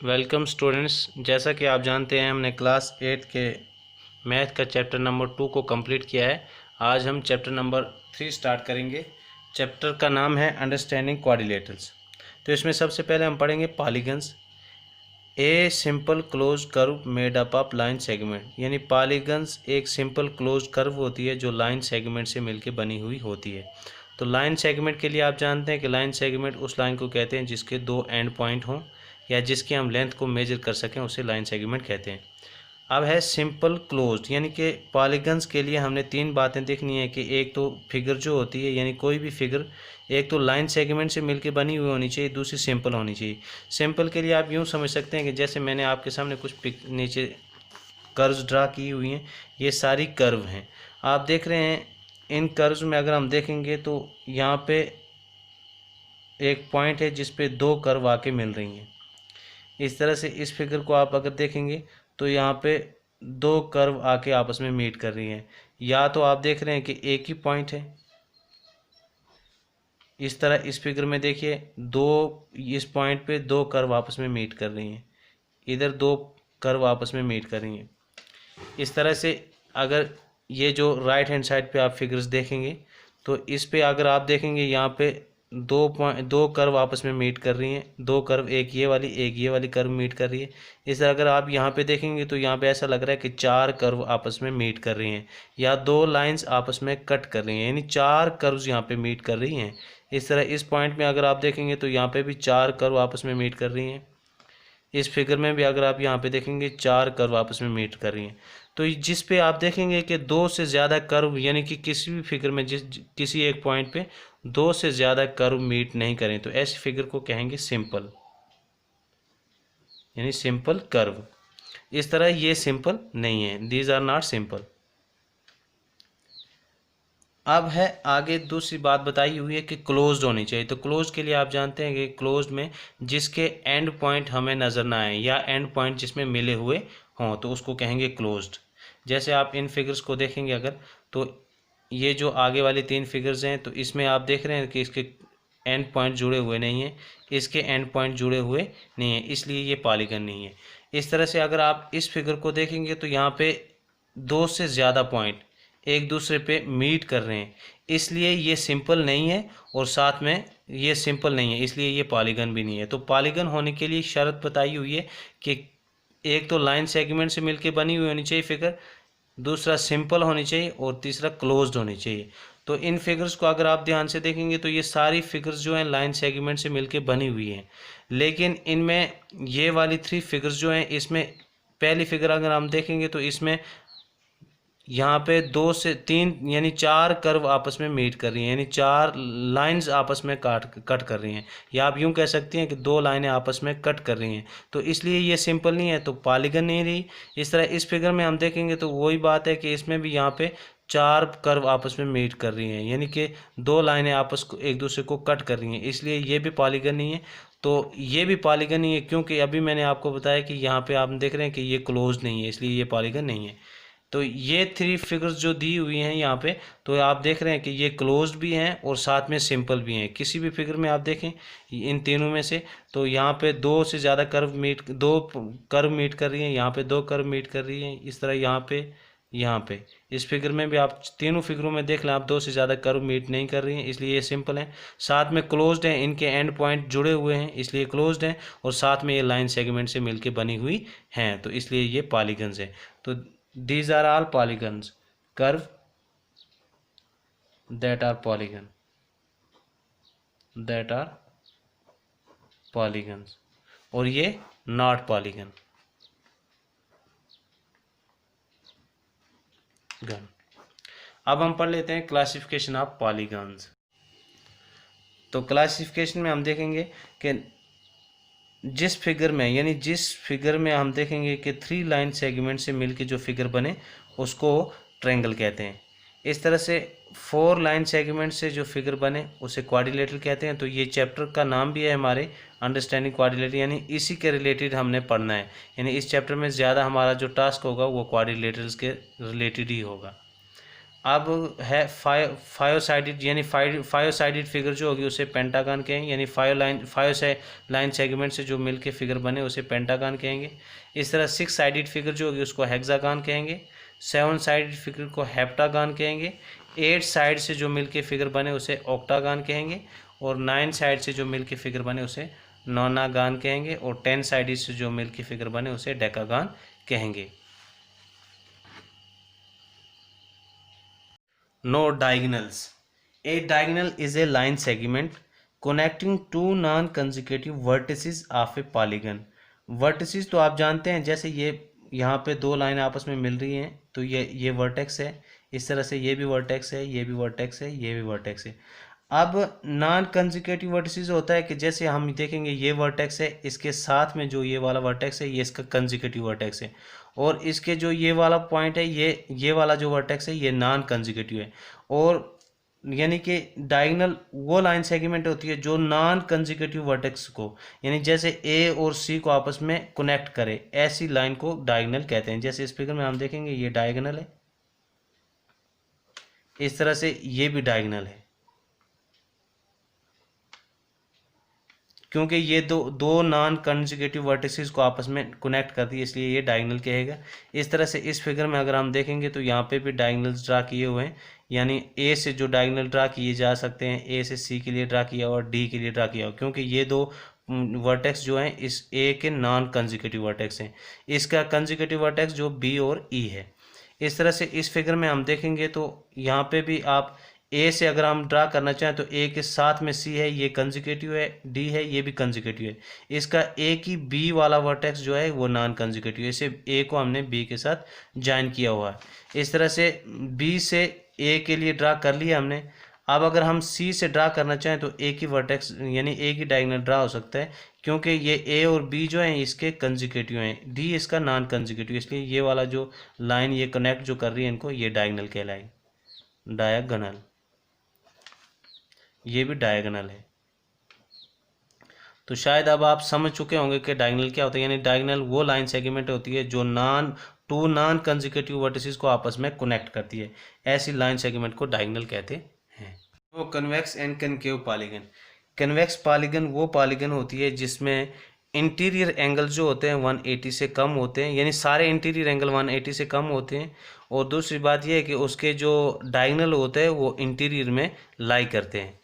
Welcome students. जैसा कि आप जानते हैं हमने क्लास 8 के मैथ का चैप्टर नंबर 2 को कंप्लीट किया है। आज हम चैप्टर नंबर 3 स्टार्ट करेंगे। चैप्टर का नाम है अंडरस्टैंडिंग क्वाड्रिलेटरल्स। तो इसमें सबसे पहले हम पढ़ेंगे polygons. A simple close curve made up of line segment, यानी पॉलीगन्स एक सिंपल क्लोज कर्व होती है जो लाइन सेगमेंट से मिलकर बनी हुई होती है। तो लाइन सेगमेंट के लिए आप जानते हैं कि लाइन सेगमेंट उस लाइन को कहते हैं जिसके दो एंड पॉइंट हों या जिसकी हम लेंथ को मेजर कर सकें, उसे लाइन सेगमेंट कहते हैं। अब है सिंपल क्लोज्ड, यानी कि पॉलीगन्स के लिए हमने तीन बातें देखनी है कि एक तो फिगर जो होती है, यानी कोई भी फिगर एक तो लाइन सेगमेंट से मिलकर बनी हुई होनी चाहिए, दूसरी सिंपल होनी चाहिए। सिंपल के लिए आप यूँ समझ सकते हैं कि जैसे मैंने आपके सामने कुछ नीचे कर्व्स ड्रा की हुई हैं, ये सारी कर्व हैं। आप देख रहे हैं इन कर्व्स में अगर हम देखेंगे तो यहाँ पे एक पॉइंट है जिस पे दो कर्व आके मिल रही हैं। इस तरह से इस फिगर को आप अगर देखेंगे तो यहाँ पे दो कर्व आके आपस में मीट कर रही हैं। या तो आप देख रहे हैं कि एक ही पॉइंट है, इस तरह इस फिगर में देखिए दो, इस पॉइंट पे दो कर्व आपस में मीट कर रही हैं, इधर दो कर्व आपस में मीट कर रही हैं। इस तरह से अगर ये जो राइट हैंड साइड पे आप फिगर्स देखेंगे तो इस पे अगर आप देखेंगे यहाँ पे दो कर्व आपस में मीट कर रही हैं, दो कर्व, एक ये वाली कर्व मीट कर रही है। इस तरह अगर आप यहाँ पे देखेंगे तो यहाँ पे ऐसा लग रहा है कि चार कर्व आपस में मीट कर रही हैं या दो लाइंस आपस में कट कर रही हैं, यानी चार कर्व्स यहाँ पे मीट कर रही हैं। इस तरह इस पॉइंट में अगर आप देखेंगे तो यहाँ पे भी चार कर्व आपस में मीट कर रही हैं। इस फिगर में भी अगर आप यहाँ पे देखेंगे चार कर्व आपस में मीट कर रही हैं। तो जिस पे आप देखेंगे कि दो से ज़्यादा कर्व, यानी कि किसी भी फिगर में किसी एक पॉइंट पे दो से ज़्यादा कर्व मीट नहीं करें तो ऐसी फिगर को कहेंगे सिंपल, यानी सिंपल कर्व। इस तरह ये सिंपल नहीं है, दीज आर नॉट सिंपल। अब है आगे दूसरी बात बताई हुई है कि क्लोज्ड होनी चाहिए। तो क्लोज के लिए आप जानते हैं कि क्लोज्ड में जिसके एंड पॉइंट हमें नज़र ना आए या एंड पॉइंट जिसमें मिले हुए हों तो उसको कहेंगे क्लोज्ड। जैसे आप इन फिगर्स को देखेंगे अगर, तो ये जो आगे वाली तीन फिगर्स हैं तो इसमें आप देख रहे हैं कि इसके एंड पॉइंट जुड़े हुए नहीं हैं, इसके एंड पॉइंट जुड़े हुए नहीं हैं, इसलिए ये पॉलीगन नहीं है। इस तरह से अगर आप इस फिगर को देखेंगे तो यहाँ पे दो से ज़्यादा पॉइंट एक दूसरे पे मीट कर रहे हैं, इसलिए ये सिंपल नहीं है, और साथ में ये सिंपल नहीं है इसलिए ये पॉलीगन भी नहीं है। तो पॉलीगन होने के लिए शर्त बताई हुई है कि एक तो लाइन सेगमेंट से मिलके बनी हुई होनी चाहिए फिगर, दूसरा सिंपल होनी चाहिए और तीसरा क्लोज्ड होनी चाहिए। तो इन फिगर्स को अगर आप ध्यान से देखेंगे तो ये सारी फिगर्स जो हैं लाइन सेगमेंट से मिलके बनी हुई हैं, लेकिन इनमें ये वाली थ्री फिगर्स जो हैं, इसमें पहली फिगर अगर हम देखेंगे तो इसमें यहाँ पे दो से तीन यानी चार कर्व आपस में मीट कर रही हैं, यानी चार लाइंस आपस में कट कर रही हैं, या आप यूँ कह सकती हैं कि दो लाइनें आपस में कट कर रही हैं। तो इसलिए ये सिंपल नहीं है, तो पॉलीगन नहीं रही। इस तरह इस फिगर में हम देखेंगे तो वही बात है कि इसमें भी यहाँ पे चार कर्व आपस में मीट कर रही हैं, यानी कि दो लाइनें आपस को एक दूसरे को कट कर रही हैं, इसलिए ये भी पॉलीगन नहीं है। तो ये भी पॉलीगन नहीं है क्योंकि अभी मैंने आपको बताया कि यहाँ पे आप देख रहे हैं कि ये क्लोज नहीं है, इसलिए ये पॉलीगन नहीं है। तो ये थ्री फिगर्स जो दी हुई हैं यहाँ पे, तो आप देख रहे हैं कि ये क्लोज्ड भी हैं और साथ में सिंपल भी हैं। किसी भी फिगर में आप देखें इन तीनों में से, तो यहाँ पे दो से ज़्यादा दो कर्व मीट कर रही हैं, यहाँ पे दो कर्व मीट कर रही हैं, इस तरह यहाँ पे इस फिगर में भी आप तीनों फिगरों में देख लें, आप दो से ज़्यादा कर्व मीट नहीं कर रही हैं, इसलिए ये सिंपल है। साथ में क्लोज्ड हैं, इनके एंड पॉइंट जुड़े हुए हैं इसलिए क्लोज्ड हैं, और साथ में ये लाइन सेगमेंट से मिलकर बनी हुई हैं, तो इसलिए ये पॉलीगन्स हैं। तो these are all polygons, curve that are polygons, और ये not polygon गन। अब हम पढ़ लेते हैं क्लासिफिकेशन ऑफ पॉलीगन्स। तो क्लासिफिकेशन में हम देखेंगे कि जिस फिगर में हम देखेंगे कि थ्री लाइन सेगमेंट से मिलके जो फिगर बने उसको ट्रायंगल कहते हैं। इस तरह से फोर लाइन सेगमेंट से जो फिगर बने उसे क्वाड्रिलेटरल कहते हैं। तो ये चैप्टर का नाम भी है हमारे अंडरस्टैंडिंग क्वाड्रिलेटरल, यानी इसी के रिलेटेड हमने पढ़ना है, यानी इस चैप्टर में ज़्यादा हमारा जो टास्क होगा वो क्वाड्रिलेटरल्स के रिलेटेड ही होगा। अब है फाइव साइडेड, यानी फाइव साइडेड फिगर जो होगी उसे पेंटागन कहेंगे, यानी फाइव लाइन सेगमेंट से जो मिलके फिगर बने उसे पेंटागन कहेंगे। इस तरह 6 साइडेड फिगर जो होगी उसको हेक्सागन कहेंगे। 7 साइडेड फिगर को हेप्टागन कहेंगे। 8 साइड से जो मिलके फिगर बने उसे ऑक्टागन कहेंगे। और 9 साइड से जो मिलके फिगर बने उसे नोनागन कहेंगे। और 10 साइडेड से जो मिलके फिगर बने उसे डेकागन कहेंगे। Note diagonals. A diagonal is a line segment connecting two non-consecutive vertices of a polygon. Vertices तो आप जानते हैं, जैसे ये यहाँ पे दो लाइन आपस में मिल रही हैं तो ये वर्टेक्स है। इस तरह से ये भी वर्टेक्स है, ये भी वर्टेक्स है, ये भी वर्टेक्स है। अब नॉन कंजिक्यूटिव वर्टिसेस होता है कि जैसे हम देखेंगे ये वर्टेक्स है, इसके साथ में जो ये वाला वर्टेक्स है ये इसका कंजिक्यूटिव वर्टेक्स है। और इसके जो ये वाला पॉइंट है ये वाला जो वर्टेक्स है ये नॉन कंजिक्यूटिव है। और यानी कि डायगोनल वो लाइन सेगमेंट होती है जो नॉन कंजिक्यूटिव वर्टेक्स को, यानी जैसे ए और सी को आपस में कनेक्ट करे, ऐसी लाइन को डायगोनल कहते हैं। जैसे इस फिगर में हम देखेंगे ये डायगोनल है, इस तरह से ये भी डायगोनल है, क्योंकि ये दो नॉन कंजिक्यूटिव वर्टिसेस को आपस में कनेक्ट करती है, इसलिए ये डायगोनल कहेगा। इस तरह से इस फिगर में अगर हम देखेंगे तो यहाँ पे भी डायगोनल्स ड्रा किए हुए हैं, यानी ए से जो डायगोनल ड्रा किए जा सकते हैं, ए से सी के लिए ड्रा किया और डी के लिए ड्रा किया हो, क्योंकि ये दो वर्टेक्स जो हैं इस ए के नॉन कंजिक्यूटिव वर्टेक्स हैं। इसका कंजिक्यूटिव वर्टेक्स जो बी और ई है। इस तरह से इस फिगर में हम देखेंगे तो यहाँ पे भी आप ए से अगर हम ड्रा करना चाहें तो ए के साथ में सी है, ये कंजिक्यूटिव है, डी है, ये भी कंजिक्यूटिव है। इसका ए की बी वाला वर्टेक्स जो है वो नॉन कंजिक्यूटिव है, इसे ए को हमने बी के साथ ज्वाइन किया हुआ है। इस तरह से बी से ए के लिए ड्रा कर लिया हमने। अब अगर हम सी से ड्रा करना चाहें तो ए की वर्टेक्स यानी ए की डायगोनल ड्रा हो सकता है, क्योंकि ये ए और बी जो हैं इसके कंजिक्यूटिव हैं, डी इसका नॉन कंजिक्यूटिव, इसलिए ये वाला जो लाइन ये कनेक्ट जो कर रही है इनको ये डायगोनल कहलाएगी, डायगोनल। ये भी डायगोनल है। तो शायद अब आप समझ चुके होंगे कि डायगोनल क्या होता है, यानी डायगोनल वो लाइन सेगमेंट होती है जो टू नॉन कंजिक्यूटिव वर्टिसेस को आपस में कनेक्ट करती है, ऐसी लाइन सेगमेंट को डायगोनल कहते हैं। तो convex and concave polygon. Convex polygon वो पॉलीगन होती है जिसमें इंटीरियर एंगल जो होते हैं 180 से कम होते हैं, यानी सारे इंटीरियर एंगल 180 से कम होते हैं। और दूसरी बात यह है कि उसके जो डायगोनल होते हैं वो इंटीरियर में लाई करते हैं।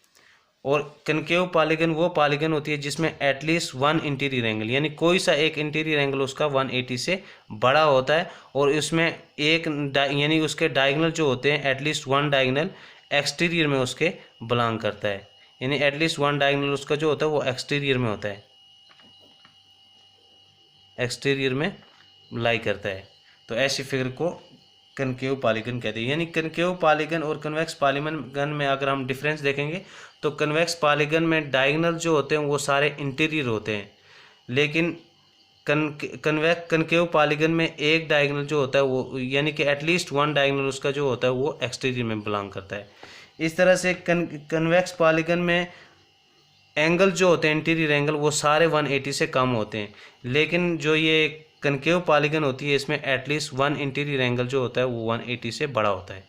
और कनकेव पॉलीगन वो पॉलीगन होती है जिसमें एटलीस्ट वन इंटीरियर एंगल, यानी कोई सा एक इंटीरियर एंगल उसका 180 से बड़ा होता है। और इसमें एक यानी उसके डायगोनल जो होते हैं एटलीस्ट वन डायगोनल एक्सटीरियर में उसके बिलोंग करता है, यानी एटलीस्ट वन डायगोनल उसका जो होता है वो एक्सटीरियर में होता है, एक्सटीरियर में लाई करता है। तो ऐसी फिगर को कनकेव पॉलीगन कहते हैं। यानी कनकेव पॉलीगन और कन्वेक्स पॉलीगन में अगर हम डिफरेंस देखेंगे तो कन्वेक्स पॉलीगन में डायगोनल जो होते हैं वो सारे इंटीरियर होते हैं, लेकिन कनकेव पॉलीगन में एक डायगोनल जो होता है वो यानी कि एटलीस्ट वन डायगोनल उसका जो होता है वो एक्सटीरियर में बिलोंग करता है। इस तरह से कन्वेक्स पॉलीगन में एंगल जो होते हैं इंटीरियर एंगल वो सारे 180 से कम होते हैं, लेकिन जो ये कनकेव पॉलीगन होती है इसमें एटलीस्ट वन इंटीरियर एंगल जो होता है वो 180 से बड़ा होता है।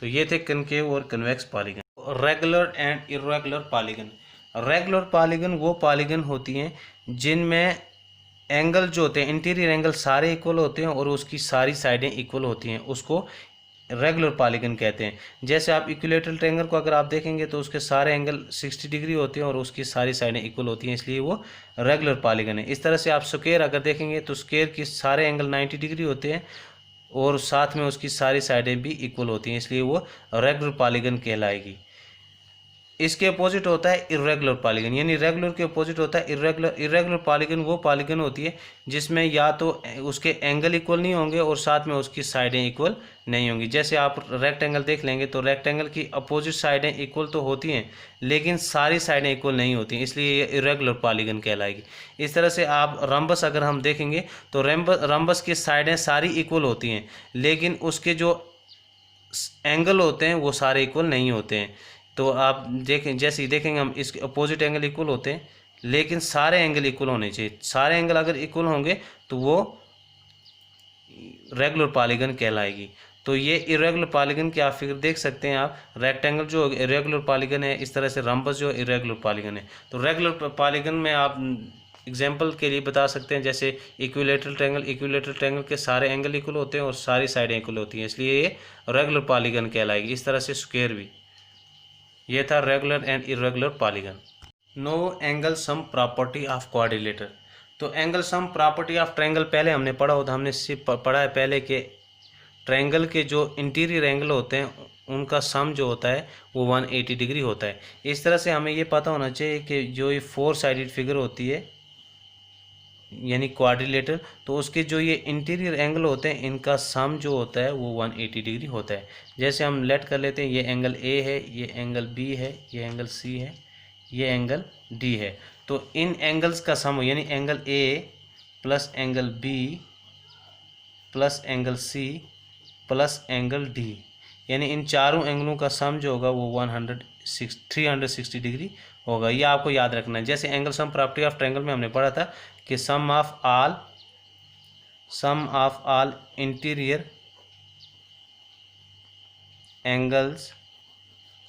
तो ये थे कनकेव और convex polygon. Regular and irregular polygon. Regular polygon वो पॉलीगन होती हैं जिनमें एंगल जो होते हैं इंटीरियर एंगल सारे इक्वल होते हैं और उसकी सारी साइडें इक्वल होती हैं, उसको रेगुलर पॉलीगन कहते हैं। जैसे आप इक्विलेटरल ट्रायंगल को अगर आप देखेंगे तो उसके सारे एंगल 60 डिग्री होते हैं और उसकी सारी साइडें इक्वल होती हैं, इसलिए वो रेगुलर पॉलीगन है। इस तरह से आप स्क्वायर अगर देखेंगे तो स्क्वायर के सारे एंगल 90 डिग्री होते हैं और साथ में उसकी सारी साइडें भी इक्वल होती हैं, इसलिए वो रेगुलर पॉलीगन कहलाएगी। इसके अपोजिट होता है इर्रेगुलर पॉलीगन, यानी रेगुलर के अपोजिट होता है इर्रेगुलर। इर्रेगुलर पॉलीगन वो पॉलीगन होती है जिसमें या तो उसके एंगल इक्वल नहीं होंगे और साथ में उसकी साइडें इक्वल नहीं होंगी। जैसे आप रेक्टेंगल देख लेंगे तो रेक्टेंगल की अपोजिट साइडें इक्वल तो होती हैं लेकिन सारी साइडें इक्वल नहीं होती, इसलिए ये इर्रेगुलर पॉलीगन कहलाएगी। इस तरह से आप रम्बस अगर हम देखेंगे तो रम्बस की साइडें सारी इक्वल होती हैं लेकिन उसके जो एंगल होते हैं वो सारे इक्वल नहीं होते हैं। तो आप देखें जैसे ही देखेंगे हम इसके अपोजिट एंगल इक्वल होते हैं लेकिन सारे एंगल इक्वल होने चाहिए। सारे एंगल अगर इक्वल होंगे तो वो रेगुलर पॉलीगन कहलाएगी। तो ये इरेगुलर पॉलीगन की आप फिगर देख सकते हैं। आप रेक्टेंगल जो इरेगुलर पॉलीगन है, इस तरह से रम्बस जो इरेगुलर पॉलीगन है। तो रेगुलर पॉलीगन में आप एग्जांपल के लिए बता सकते हैं, जैसे इक्विलेटरल ट्रायंगल के सारे एंगल इक्वल होते हैं और सारी साइडें इक्वल होती हैं, इसलिए ये रेगुलर पॉलीगन कहलाएगी। इस तरह से स्क्वायर भी। ये था regular and irregular polygon. No angle sum property of quadrilateral. तो angle sum property of triangle पहले हमने पढ़ा होता, हमने सिर्फ पढ़ा है पहले के ट्रायंगल के जो इंटीरियर एंगल होते हैं उनका सम जो होता है वो 180 डिग्री होता है। इस तरह से हमें ये पता होना चाहिए कि जो ये 4 साइडेड फिगर होती है यानी क्वाड्रिलेटर, तो उसके जो ये इंटीरियर एंगल होते हैं इनका सम जो होता है वो 180 डिग्री होता है। जैसे हम लेट कर लेते हैं, ये एंगल ए है, ये एंगल बी है, ये एंगल सी है, ये एंगल डी है। तो इन एंगल्स का सम यानी angle A plus angle B plus angle C plus angle D, यानी इन चारों एंगलों का सम जो होगा वो 360 डिग्री होगा। ये आपको याद रखना है। जैसे angle sum property of triangle में हमने पढ़ा था कि sum of all interior angles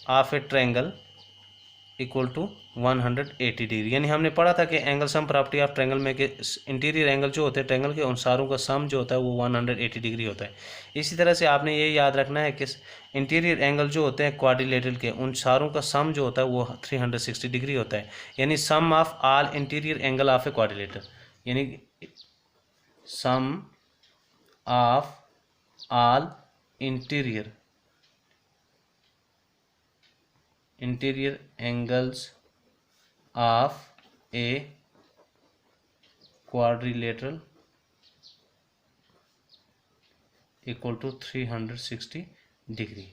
of a triangle equal to 180 degree. यानी हमने पढ़ा था कि angle sum property of triangle में कि इंटीरियर एंगल जो होते हैं ट्रायंगल के उन सारों का सम जो होता है वो 180 डिग्री होता है। इसी तरह से आपने ये याद रखना है कि इंटीरियर एंगल जो होते हैं क्वाड्रिलेटरल के उन सारों का सम जो होता है वो 360 डिग्री होता है। यानी sum of all interior angle of a quadrilateral, यानी sum of all interior angles of a quadrilateral equal to 360 degree.